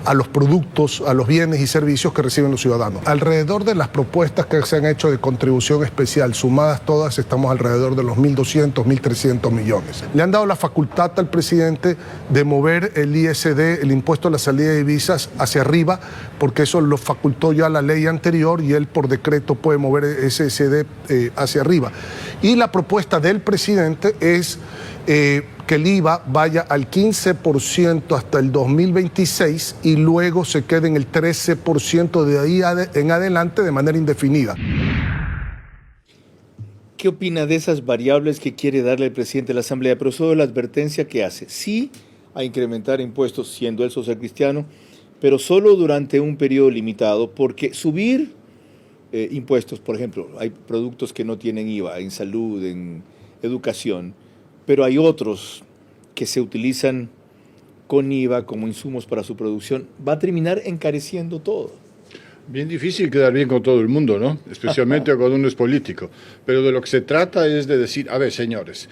a los productos, a los bienes y servicios que reciben los ciudadanos. Alrededor de las propuestas que se han hecho de contribución especial, sumadas todas, estamos alrededor de los 1.200, 1.300 millones. Le han dado la facultad al presidente de mover el ISD, el impuesto a la salida de divisas, hacia arriba, porque eso lo facultó ya la ley anterior y él por decreto puede mover ese ISD hacia arriba. Y la propuesta del presidente es que el IVA vaya al 15% hasta el 2026 y luego se quede en el 13% de ahí en adelante de manera indefinida. ¿Qué opina de esas variables que quiere darle el presidente de la Asamblea? Pero sobre la advertencia que hace. Sí a incrementar impuestos, siendo él social cristiano, pero solo durante un periodo limitado, porque subir impuestos, por ejemplo, hay productos que no tienen IVA en salud, en educación, pero hay otros que se utilizan con IVA como insumos para su producción, va a terminar encareciendo todo. Bien difícil quedar bien con todo el mundo, ¿no? Especialmente cuando uno es político. Pero de lo que se trata es de decir, a ver, señores,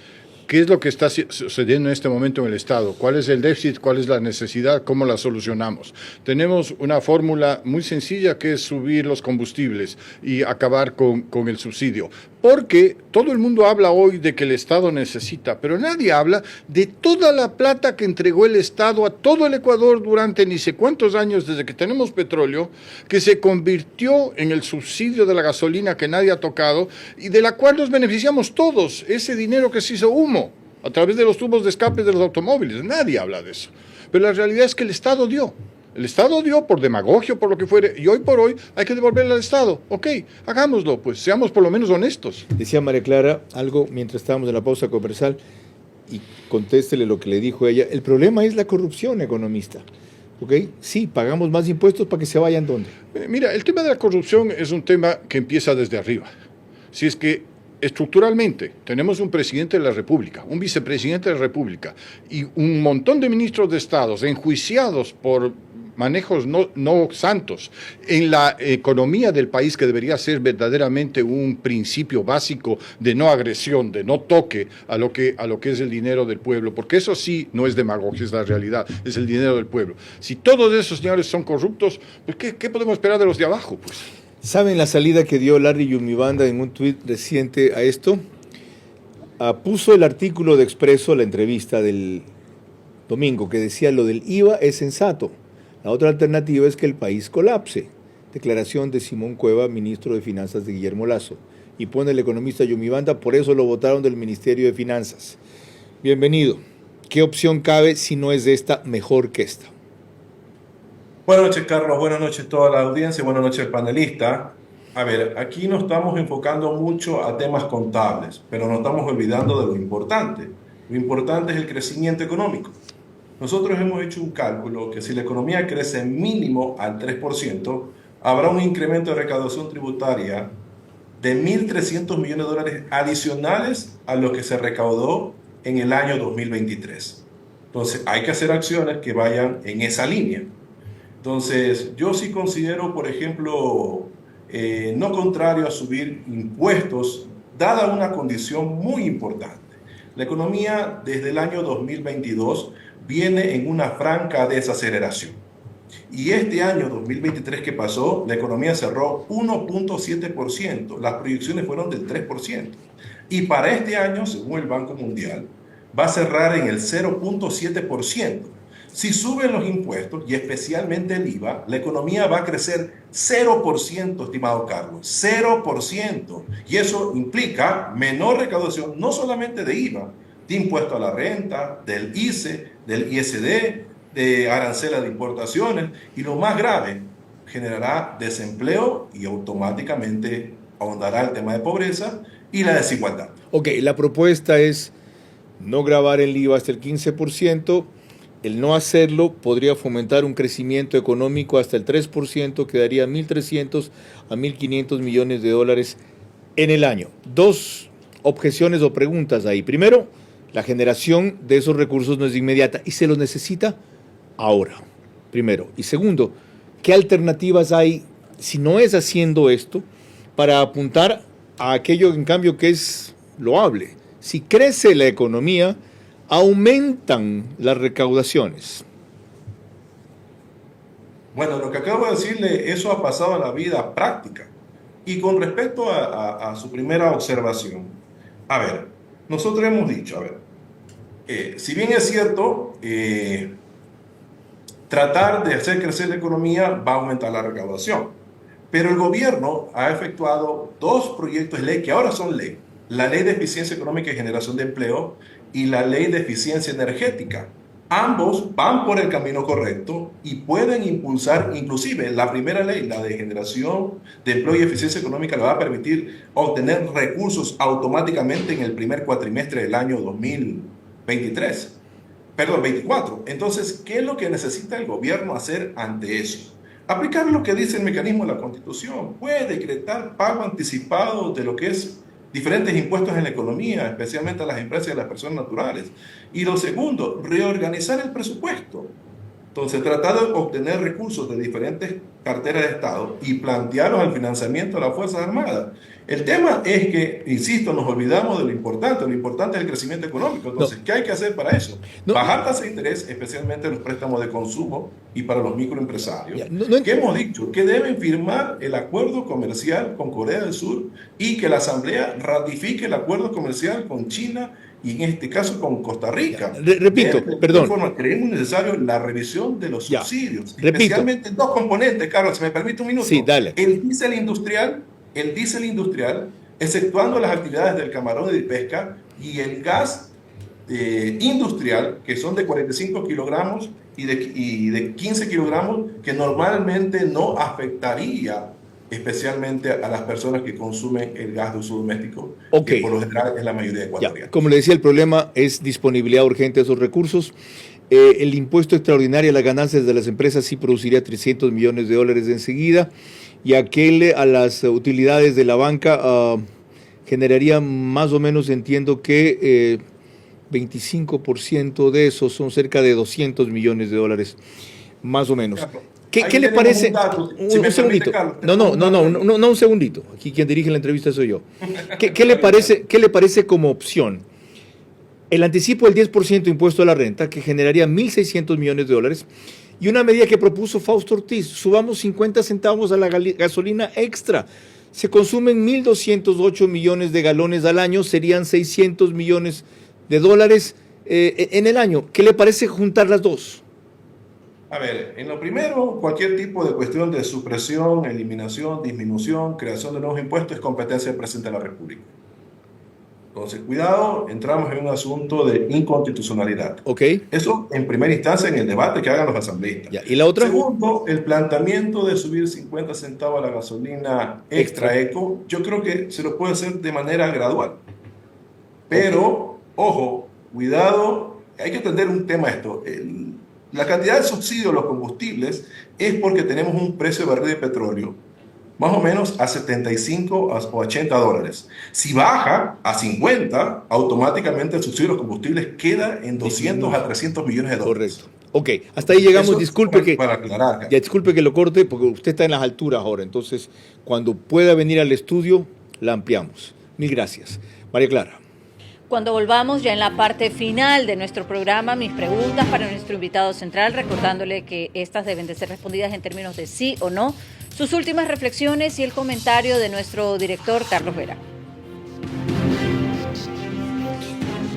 ¿qué es lo que está sucediendo en este momento en el Estado? ¿Cuál es el déficit? ¿Cuál es la necesidad? ¿Cómo la solucionamos? Tenemos una fórmula muy sencilla que es subir los combustibles y acabar con el subsidio. Porque todo el mundo habla hoy de que el Estado necesita, pero nadie habla de toda la plata que entregó el Estado a todo el Ecuador durante ni sé cuántos años desde que tenemos petróleo, que se convirtió en el subsidio de la gasolina que nadie ha tocado y de la cual nos beneficiamos todos, ese dinero que se hizo humo a través de los tubos de escape de los automóviles. Nadie habla de eso. Pero la realidad es que el Estado dio. El Estado dio por demagogia, por lo que fuere, y hoy por hoy hay que devolverle al Estado. Ok, hagámoslo, pues seamos por lo menos honestos. Decía María Clara algo mientras estábamos en la pausa comercial, y contéstele lo que le dijo ella. El problema es la corrupción, economista. ¿Ok? Sí, pagamos más impuestos para que se vayan ¿dónde? Mira, el tema de la corrupción es un tema que empieza desde arriba. Si es que estructuralmente tenemos un presidente de la República, un vicepresidente de la República y un montón de ministros de Estados enjuiciados por manejos no santos en la economía del país, que debería ser verdaderamente un principio básico de no agresión, de no toque a lo que es el dinero del pueblo, porque eso sí no es demagogia, es la realidad, es el dinero del pueblo. Si todos esos señores son corruptos, pues ¿qué podemos esperar de los de abajo? Pues ¿saben la salida que dio Larry Yumibanda en un tuit reciente a esto? Puso el artículo de Expreso, la entrevista del domingo, que decía lo del IVA es sensato. La otra alternativa es que el país colapse. Declaración de Simón Cueva, ministro de Finanzas de Guillermo Lasso. Y pone el economista Yumibanda, por eso lo votaron del Ministerio de Finanzas. Bienvenido. ¿Qué opción cabe si no es esta mejor que esta? Buenas noches, Carlos. Buenas noches a toda la audiencia. Buenas noches, panelista. A ver, aquí nos estamos enfocando mucho a temas contables, pero nos estamos olvidando de lo importante. Lo importante es el crecimiento económico. Nosotros hemos hecho un cálculo que si la economía crece mínimo al 3%, habrá un incremento de recaudación tributaria de 1.300 millones de dólares adicionales a lo que se recaudó en el año 2023. Entonces, hay que hacer acciones que vayan en esa línea. Entonces, yo sí considero, por ejemplo, no contrario a subir impuestos, dada una condición muy importante. La economía desde el año 2022 viene en una franca desaceleración. Y este año 2023 que pasó, la economía cerró 1.7%, las proyecciones fueron del 3%. Y para este año, según el Banco Mundial, va a cerrar en el 0.7%. Si suben los impuestos, y especialmente el IVA, la economía va a crecer 0%, estimado Carlos, 0%. Y eso implica menor recaudación, no solamente de IVA, de impuesto a la renta, del ICE, del ISD, de aranceles de importaciones, y lo más grave, generará desempleo y automáticamente ahondará el tema de pobreza y la desigualdad. Ok, la propuesta es no gravar el IVA hasta el 15%. El no hacerlo podría fomentar un crecimiento económico hasta el 3%, que daría 1.300 a 1.500 millones de dólares en el año. Dos objeciones o preguntas ahí. Primero, la generación de esos recursos no es inmediata y se los necesita ahora, primero. Y segundo, ¿qué alternativas hay, si no es haciendo esto, para apuntar a aquello, en cambio, que es loable? Si crece la economía, aumentan las recaudaciones. Bueno, lo que acabo de decirle, eso ha pasado a la vida práctica. Y con respecto a su primera observación, a ver, nosotros hemos dicho, a ver, si bien es cierto, tratar de hacer crecer la economía va a aumentar la recaudación, pero el gobierno ha efectuado dos proyectos de ley que ahora son ley: la Ley de Eficiencia Económica y Generación de Empleo y la Ley de Eficiencia Energética. Ambos van por el camino correcto y pueden impulsar, inclusive la primera ley, la de generación de empleo y eficiencia económica, le va a permitir obtener recursos automáticamente en el primer cuatrimestre del año 24. Entonces, ¿qué es lo que necesita el gobierno hacer ante eso? Aplicar lo que dice el mecanismo de la Constitución. Puede decretar pago anticipado de lo que es diferentes impuestos en la economía, especialmente a las empresas y a las personas naturales. Y lo segundo, reorganizar el presupuesto. Entonces, tratar de obtener recursos de diferentes carteras de Estado y plantearlos al financiamiento de las Fuerzas Armadas. El tema es que, insisto, nos olvidamos de lo importante es el crecimiento económico. Entonces, ¿qué hay que hacer para eso? Bajar tasas de interés, especialmente los préstamos de consumo y para los microempresarios. ¿Qué hemos dicho? Que deben firmar el acuerdo comercial con Corea del Sur y que la Asamblea ratifique el acuerdo comercial con China y en este caso con Costa Rica. Repito, perdón. Creemos necesario la revisión de los subsidios, especialmente dos componentes, Carlos, si me permite un minuto. Sí, dale. El diésel industrial, exceptuando las actividades del camarón y de pesca, y el gas industrial, que son de 45 kilogramos y de 15 kilogramos, que normalmente no afectaría especialmente a las personas que consumen el gas de uso doméstico, que por lo general es la mayoría de ecuatorianos. Como le decía, el problema es disponibilidad urgente de esos recursos. El impuesto extraordinario a las ganancias de las empresas sí produciría 300 millones de dólares enseguida, y aquel a las utilidades de la banca generaría más o menos, entiendo que 25% de eso son cerca de 200 millones de dólares, más o menos. ¿Qué le parece? Un segundito. No, un segundito. Aquí quien dirige la entrevista soy yo. ¿Qué le parece como opción? El anticipo del 10% impuesto a la renta, que generaría 1.600 millones de dólares, y una medida que propuso Fausto Ortiz: subamos 50 centavos a la gasolina extra. Se consumen 1.208 millones de galones al año, serían 600 millones de dólares en el año. ¿Qué le parece juntar las dos? A ver, en lo primero, cualquier tipo de cuestión de supresión, eliminación, disminución, creación de nuevos impuestos es competencia del presidente de la República. Entonces, cuidado, entramos en un asunto de inconstitucionalidad. Eso en primera instancia en el debate que hagan los asambleístas. ¿Y la otra? Segundo, el planteamiento de subir 50 centavos a la gasolina extra eco, yo creo que se lo puede hacer de manera gradual. Pero, ojo, cuidado, hay que entender un tema esto. La cantidad de subsidio a los combustibles es porque tenemos un precio de barril de petróleo más o menos a 75 o 80 dólares. Si baja a 50, automáticamente el subsidio a los combustibles queda en 200 a 300 millones de dólares. Correcto. Ok, hasta ahí llegamos. Eso Disculpe que, para aclarar. ya disculpe que lo corte, porque usted está en las alturas ahora. Entonces, cuando pueda venir al estudio, la ampliamos. Mil gracias. María Clara. Cuando volvamos ya en la parte final de nuestro programa, mis preguntas para nuestro invitado central, recordándole que estas deben de ser respondidas en términos de sí o no, sus últimas reflexiones y el comentario de nuestro director Carlos Vera.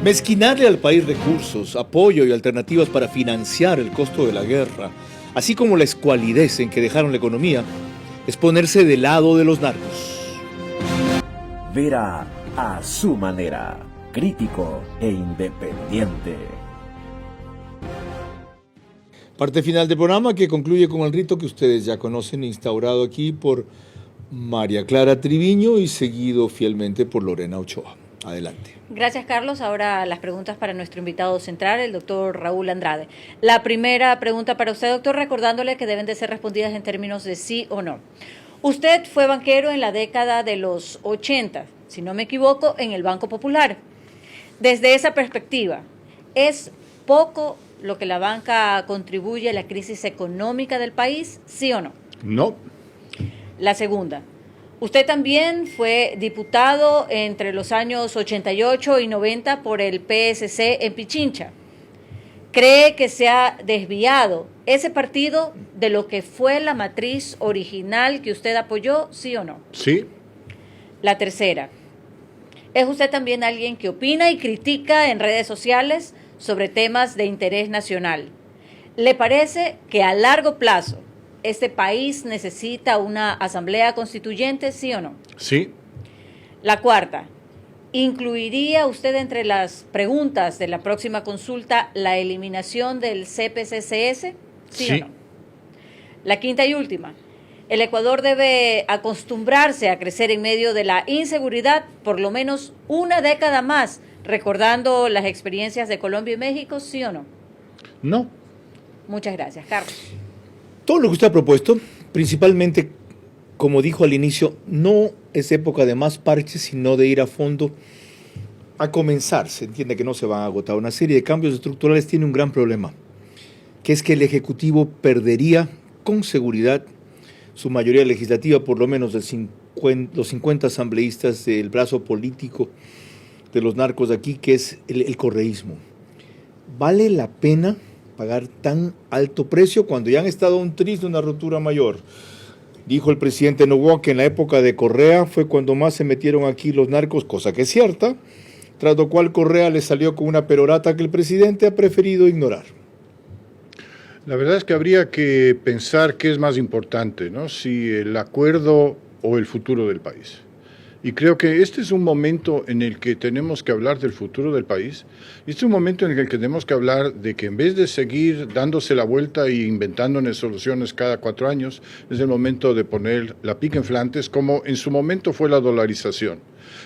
Mezquinarle al país recursos, apoyo y alternativas para financiar el costo de la guerra, así como la escualidez en que dejaron la economía, es ponerse del lado de los narcos. Vera a su manera, crítico e independiente. Parte final del programa que concluye con el rito que ustedes ya conocen, instaurado aquí por María Clara Triviño y seguido fielmente por Lorena Ochoa. Adelante. Gracias, Carlos. Ahora las preguntas para nuestro invitado central, el doctor Raúl Andrade. La primera pregunta para usted, doctor, recordándole que deben de ser respondidas en términos de sí o no. Usted fue banquero en la década de los 80, si no me equivoco, en el Banco Popular. Desde esa perspectiva, ¿es poco lo que la banca contribuye a la crisis económica del país, sí o no? No. La segunda. Usted también fue diputado entre los años 88 y 90 por el PSC en Pichincha. ¿Cree que se ha desviado ese partido de lo que fue la matriz original que usted apoyó, sí o no? Sí. La tercera. ¿Es usted también alguien que opina y critica en redes sociales sobre temas de interés nacional? ¿Le parece que a largo plazo este país necesita una asamblea constituyente, sí o no? Sí. La cuarta, ¿incluiría usted entre las preguntas de la próxima consulta la eliminación del CPCCS, sí o no? La quinta y última, ¿el Ecuador debe acostumbrarse a crecer en medio de la inseguridad por lo menos una década más, recordando las experiencias de Colombia y México, sí o no? No. Muchas gracias, Carlos. Todo lo que usted ha propuesto, principalmente, como dijo al inicio, no es época de más parches, sino de ir a fondo a comenzar. Se entiende que no se van a agotar. Una serie de cambios estructurales tiene un gran problema, que es que el Ejecutivo perdería con seguridad su mayoría legislativa, por lo menos los 50 asambleístas del brazo político de los narcos de aquí, que es el correísmo. ¿Vale la pena pagar tan alto precio cuando ya han estado un triste, una ruptura mayor? Dijo el presidente Noboa que en la época de Correa fue cuando más se metieron aquí los narcos, cosa que es cierta, tras lo cual Correa le salió con una perorata que el presidente ha preferido ignorar. La verdad es que habría que pensar qué es más importante, ¿no? Si el acuerdo o el futuro del país. Y creo que este es un momento en el que tenemos que hablar del futuro del país. Este es un momento en el que tenemos que hablar de que en vez de seguir dándose la vuelta e inventándonos soluciones cada 4 años, es el momento de poner la pica en flantes, como en su momento fue la dolarización.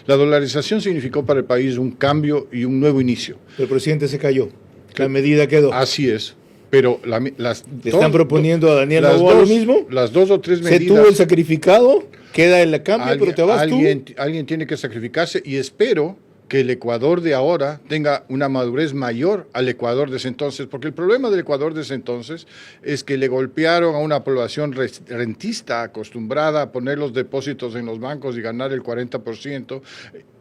La dolarización significó para el país un cambio y un nuevo inicio. El presidente se cayó, la medida quedó. Así es. Pero ¿Le están proponiendo a Daniel Noboa lo mismo? Las 2 o 3 medidas. Se tuvo el sacrificado, queda el cambio, pero te vas tú. Alguien tiene que sacrificarse y espero que el Ecuador de ahora tenga una madurez mayor al Ecuador de ese entonces, porque el problema del Ecuador de ese entonces es que le golpearon a una población rentista acostumbrada a poner los depósitos en los bancos y ganar el 40%,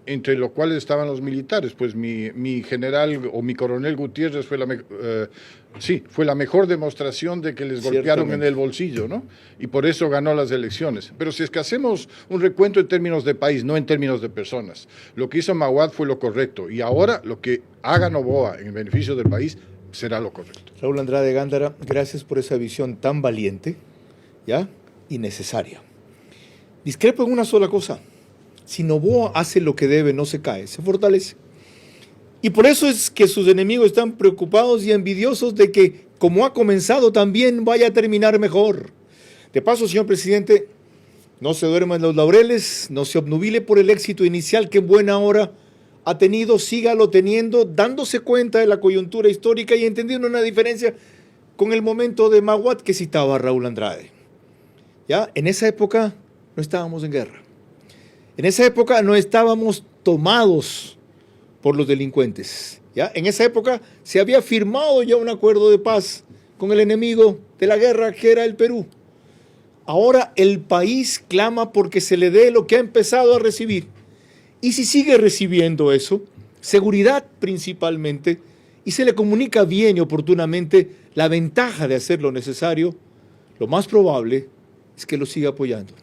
entre los cuales estaban los militares. Pues mi general o mi coronel Gutiérrez fue la mejor demostración de que les golpearon en el bolsillo, ¿no? Y por eso ganó las elecciones. Pero si es que hacemos un recuento en términos de país, no en términos de personas, lo que hizo Maguad fue lo correcto, y ahora lo que haga Noboa en el beneficio del país será lo correcto. Raúl Andrade Gándara, gracias por esa visión tan valiente, ¿ya? Y necesaria. Discrepo en una sola cosa. Si Noboa hace lo que debe, no se cae, se fortalece. Y por eso es que sus enemigos están preocupados y envidiosos de que, como ha comenzado, también vaya a terminar mejor. De paso, señor presidente, no se duerma en los laureles, no se obnubile por el éxito inicial que en buena hora ha tenido, sígalo teniendo, dándose cuenta de la coyuntura histórica y entendiendo una diferencia con el momento de Maguad que citaba Raúl Andrade. ¿Ya? En esa época no estábamos en guerra. En esa época no estábamos tomados por los delincuentes. ¿Ya? En esa época se había firmado ya un acuerdo de paz con el enemigo de la guerra que era el Perú. Ahora el país clama porque se le dé lo que ha empezado a recibir. Y si sigue recibiendo eso, seguridad principalmente, y se le comunica bien y oportunamente la ventaja de hacer lo necesario, lo más probable es que lo siga apoyando.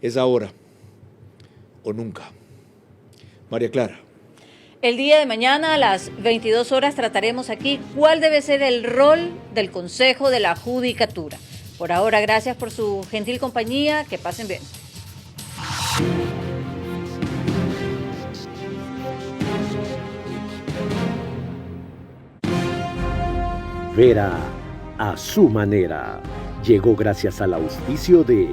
Es ahora o nunca. María Clara. El día de mañana a las 22 horas trataremos aquí cuál debe ser el rol del Consejo de la Judicatura. Por ahora, gracias por su gentil compañía. Que pasen bien. Vera a su manera. Llegó gracias al auspicio de